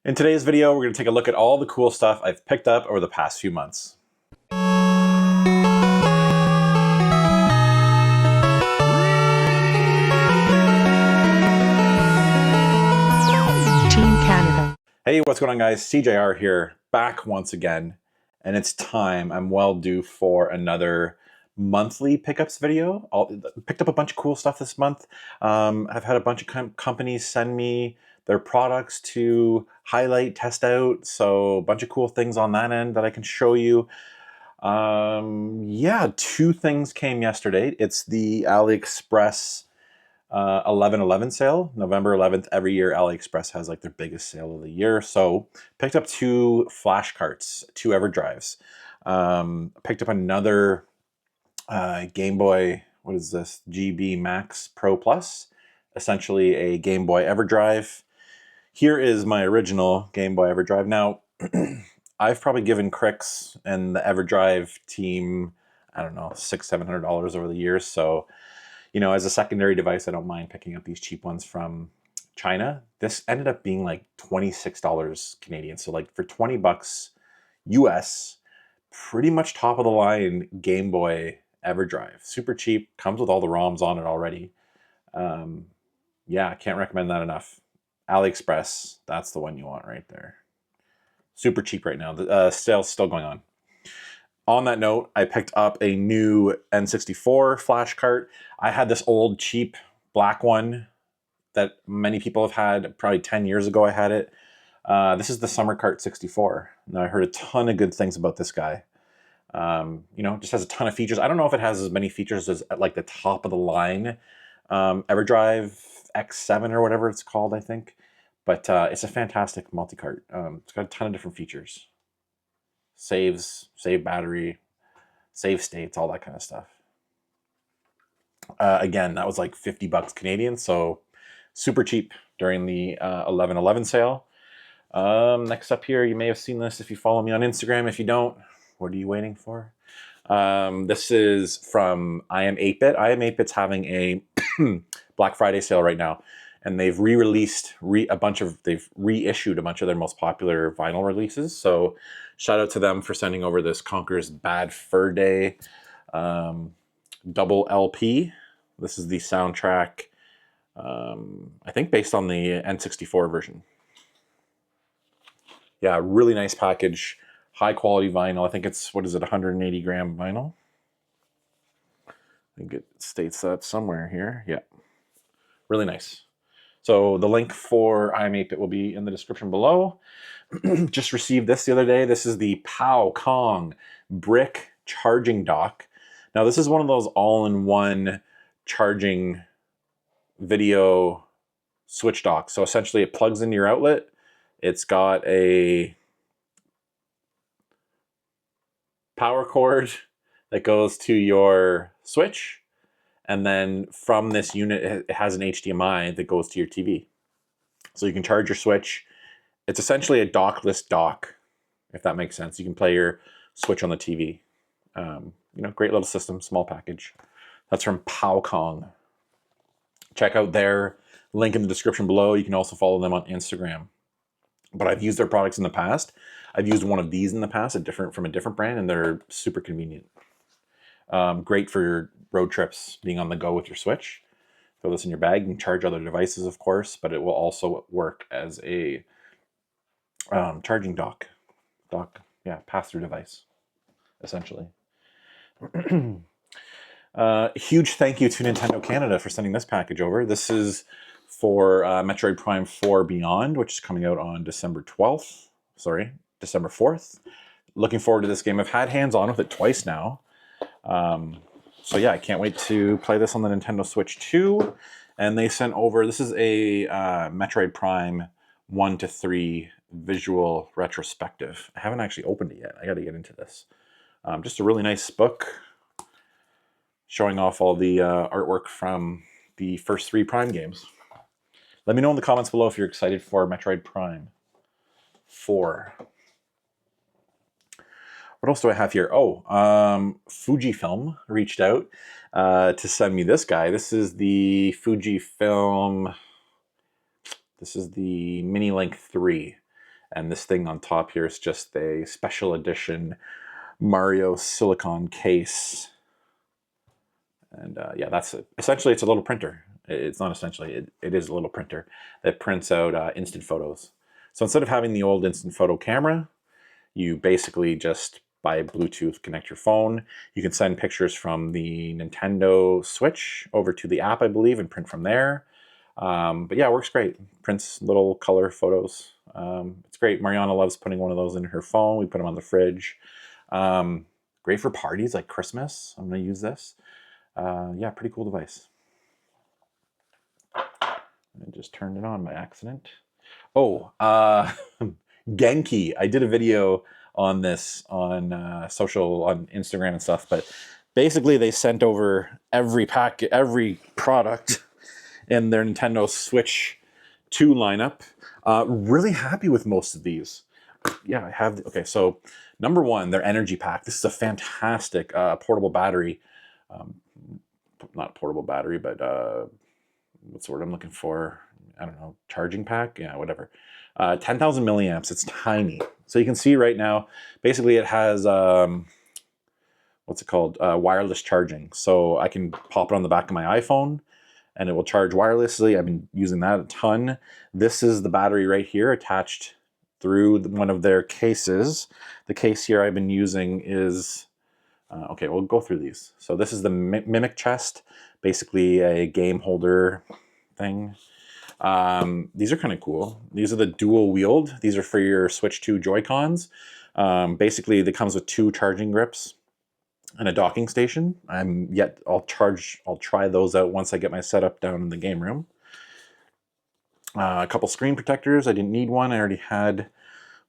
In today's video, we're going to take a look at all the cool stuff I've picked up over the past few months. Team Canada. Hey, what's going on, guys? SeeJayAre here, back once again, and it's time. I'm well due for another monthly pickups video. I picked up a bunch of cool stuff this month. I've had a bunch of companies send me their products to highlight, test out, so a bunch of cool things on that end that I can show you. Yeah, two things came yesterday. It's the AliExpress 11/11 sale, November 11th. Every year AliExpress has like their biggest sale of the year. So picked up two flash carts, two EverDrives. Picked up another Game Boy, what is this? GB Max Pro Plus, essentially a Game Boy EverDrive. Here is my original Game Boy EverDrive. Now, I've probably given Crix and the EverDrive team, I don't know, $600–700 over the years. So, you know, as a secondary device, I don't mind picking up these cheap ones from China. This ended up being like $26 Canadian. So like for 20 bucks US, pretty much top of the line Game Boy EverDrive. Super cheap, comes with all the ROMs on it already. Yeah, I can't recommend that enough. AliExpress, that's the one you want right there. Super cheap right now. The sale's still going on. On that note, I picked up a new N64 flash cart. I had this old cheap black one that many people have had. Probably 10 years ago I had it. This is the Summer Cart 64. Now I heard a ton of good things about this guy. You know, just has a ton of features. I don't know if it has as many features as at like the top of the line EverDrive X7 or whatever it's called, I think. But it's a fantastic multi-cart. It's got a ton of different features. Saves, save battery, save states, all that kind of stuff. Again, that was like 50 bucks Canadian, so super cheap during the 11/11 sale. Next up here, you may have seen this if you follow me on Instagram. If you don't, what are you waiting for? This is from I Am 8-Bit. I Am 8-Bit's having a Black Friday sale right now, and they've reissued a bunch of their most popular vinyl releases. So shout out to them for sending over this Conker's Bad Fur Day double LP. This is the soundtrack, I think based on the N64 version. Yeah, really nice package, high quality vinyl. I think it's, what is it, 180 gram vinyl? I think it states that somewhere here. Yeah, really nice. So the link for I Am 8-Bit will be in the description below. Just received this the other day. This is the Pow Kong brick charging dock. Now this is one of those all-in-one charging video switch docks. So essentially it plugs into your outlet. It's got a power cord that goes to your switch. And then from this unit, it has an HDMI that goes to your TV. So you can charge your Switch. It's essentially a dockless dock, if that makes sense. You can play your Switch on the TV. You know, great little system, small package. That's from Powkong. Check out their link in the description below. You can also follow them on Instagram. But I've used their products in the past. I've used one of these in the past, from a different brand, and they're super convenient. Great for your road trips, being on the go with your Switch. Throw this in your bag. You can charge other devices, of course, but it will also work as a charging dock. Yeah, pass-through device, essentially. Huge thank you to Nintendo Canada for sending this package over. This is for Metroid Prime 4 Beyond, which is coming out on December 4th. Looking forward to this game. I've had hands-on with it twice now. So yeah, I can't wait to play this on the Nintendo Switch 2. And they sent over, this is a Metroid Prime 1 to 3 visual retrospective. I haven't actually opened it yet. I got to get into this. Just a really nice book showing off all the artwork from the first 3 Prime games. Let me know in the comments below if you're excited for Metroid Prime 4. What else do I have here? Oh, Fujifilm reached out to send me this guy. This is the Fujifilm. This is the Mini Link 3. And this thing on top here is just a special edition Mario silicone case. And yeah, that's it. Essentially, it's a little printer. It's not essentially, it is a little printer that prints out instant photos. So instead of having the old instant photo camera, you basically just by Bluetooth connect your phone. You can send pictures from the Nintendo Switch over to the app, I believe, and print from there. But yeah, it works great. Prints little color photos. It's great. Mariana loves putting one of those in her phone. We put them on the fridge. Great for parties like Christmas. I'm going to use this. Yeah, pretty cool device. I just turned it on by accident. Oh, Genki. I did a video on this on social, on Instagram and stuff, but basically they sent over every product in their Nintendo Switch 2 lineup. Really happy with most of these. Yeah, I have. Okay, so number one, their energy pack. This is a fantastic portable battery. Not portable battery, but what's the word I'm looking for? I don't know, charging pack? Yeah, whatever. 10,000 milliamps. It's tiny. So you can see right now, basically it has, what's it called? Wireless charging. So I can pop it on the back of my iPhone and it will charge wirelessly. I've been using that a ton. This is the battery right here attached through one of their cases. The case here I've been using is, okay, we'll go through these. So this is the Mimic chest, basically a game holder thing. These are kind of cool. These are the dual wield. These are for your Switch 2 Joy-Cons. Basically, it comes with 2 charging grips and a docking station. I'll try those out once I get my setup down in the game room. A couple screen protectors. I didn't need one. I already had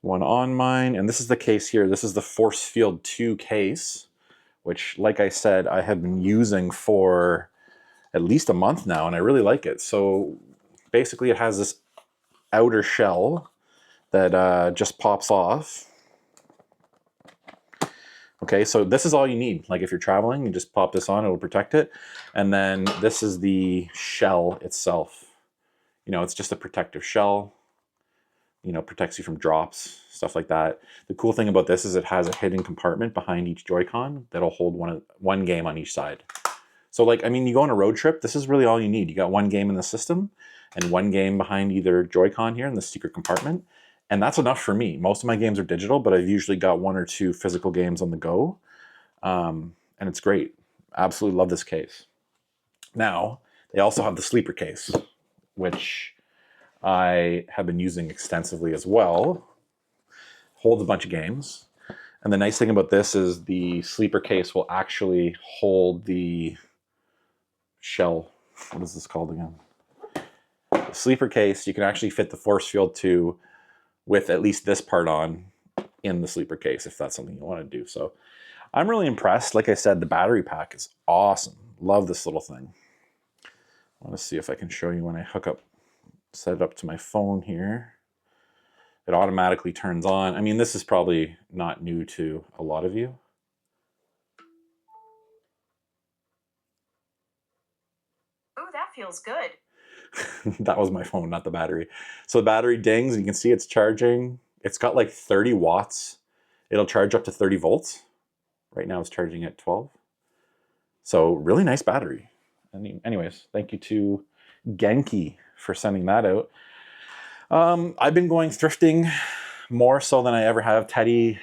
one on mine. And this is the case here. This is the Force Field 2 case, which, like I said, I have been using for at least a month now, and I really like it. So basically it has this outer shell that just pops off. Okay, so this is all you need. Like if you're traveling, you just pop this on, it'll protect it. And then this is the shell itself. You know, it's just a protective shell. You know, protects you from drops, stuff like that. The cool thing about this is it has a hidden compartment behind each Joy-Con that'll hold one game on each side. So like, I mean, you go on a road trip, this is really all you need. You got one game in the system and one game behind either Joy-Con here in the secret compartment. And that's enough for me. Most of my games are digital, but I've usually got 1 or 2 physical games on the go. And it's great. Absolutely love this case. Now, they also have the sleeper case, which I have been using extensively as well. Holds a bunch of games. And the nice thing about this is the sleeper case will actually hold the shell. What is this called again? The sleeper case, you can actually fit the Force Field 2 with at least this part on in the sleeper case if that's something you want to do. So I'm really impressed. Like I said, the battery pack is awesome. Love this little thing. I want to see if I can show you when I set it up to my phone here. It automatically turns on. I mean, this is probably not new to a lot of you. Oh, that feels good. That was my phone, not the battery. So the battery dings, and you can see it's charging. It's got like 30 watts. It'll charge up to 30 volts. Right now it's charging at 12. So really nice battery. Anyways, thank you to Genki for sending that out. I've been going thrifting more so than I ever have. Teddy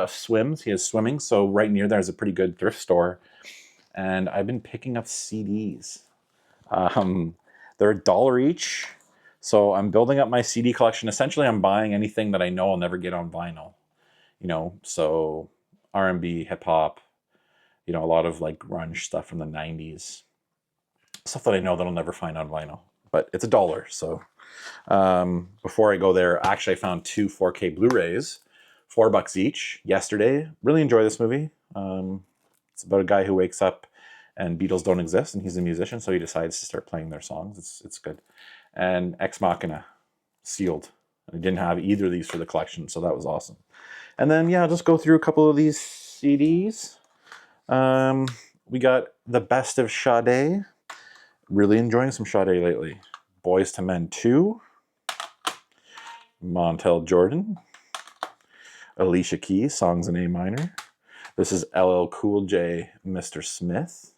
swims. He is swimming. So right near there's a pretty good thrift store. And I've been picking up CDs. They're $1 each. So I'm building up my CD collection. Essentially, I'm buying anything that I know I'll never get on vinyl. You know, so R&B, hip hop, you know, a lot of like grunge stuff from the 90s. Stuff that I know that I'll never find on vinyl. But it's $1. So before I go there, actually I found 2 4K Blu-rays, $4 each yesterday. Really enjoy this movie. It's about a guy who wakes up and Beatles don't exist, and he's a musician, so he decides to start playing their songs. It's good. And Ex Machina, sealed. I didn't have either of these for the collection, so that was awesome. And then, yeah, I'll just go through a couple of these CDs. We got The Best of Sade. Really enjoying some Sade lately. Boys to Men 2. Montel Jordan. Alicia Keys, Songs in A minor. This is LL Cool J, Mr. Smith.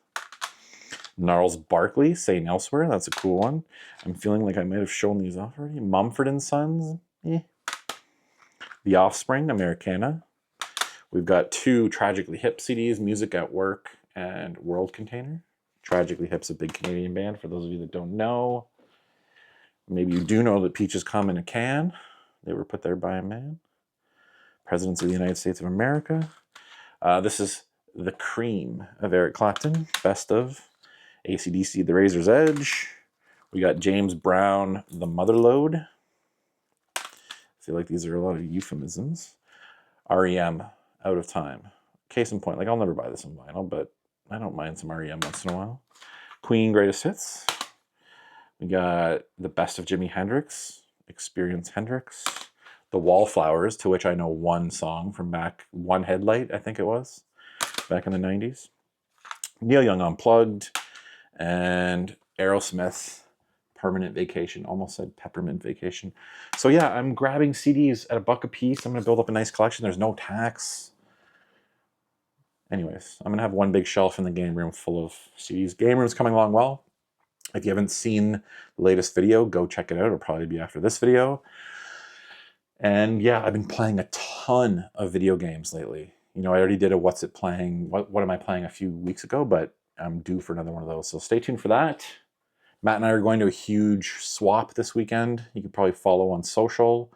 Gnarls Barkley, Saying Elsewhere. That's a cool one. I'm feeling like I might have shown these off already. Mumford and Sons. The Offspring, Americana. We've got 2 Tragically Hip CDs, Music at Work and World Container. Tragically Hip's a big Canadian band, for those of you that don't know. Maybe you do know that Peaches come in a can. They were put there by a man. Presidents of the United States of America. This is The Cream of Eric Clapton, Best of. AC/DC, The Razor's Edge. We got James Brown, The Motherlode. I feel like these are a lot of euphemisms. REM, Out of Time. Case in point, like I'll never buy this on vinyl, but I don't mind some REM once in a while. Queen, Greatest Hits. We got The Best of Jimi Hendrix, Experience Hendrix. The Wallflowers, to which I know one song from back, One Headlight, I think it was, back in the 90s. Neil Young Unplugged. And Aerosmith, Permanent Vacation. Almost said Peppermint Vacation. So yeah, I'm grabbing CDs at $1 a piece. I'm going to build up a nice collection. There's no tax. Anyways, I'm going to have one big shelf in the game room full of CDs. Game room's coming along well. If you haven't seen the latest video, go check it out. It'll probably be after this video. And yeah, I've been playing a ton of video games lately. You know, I already did a What's It Playing, what am I playing a few weeks ago, but I'm due for another one of those. So stay tuned for that. Matt and I are going to a huge swap this weekend. You can probably follow on social.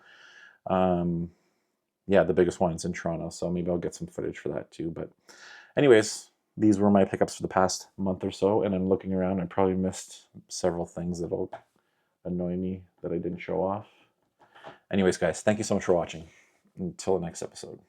Yeah, the biggest one is in Toronto, so maybe I'll get some footage for that too. But anyways, these were my pickups for the past month or so, and I'm looking around. I probably missed several things that'll annoy me that I didn't show off. Anyways, guys, thank you so much for watching. Until the next episode.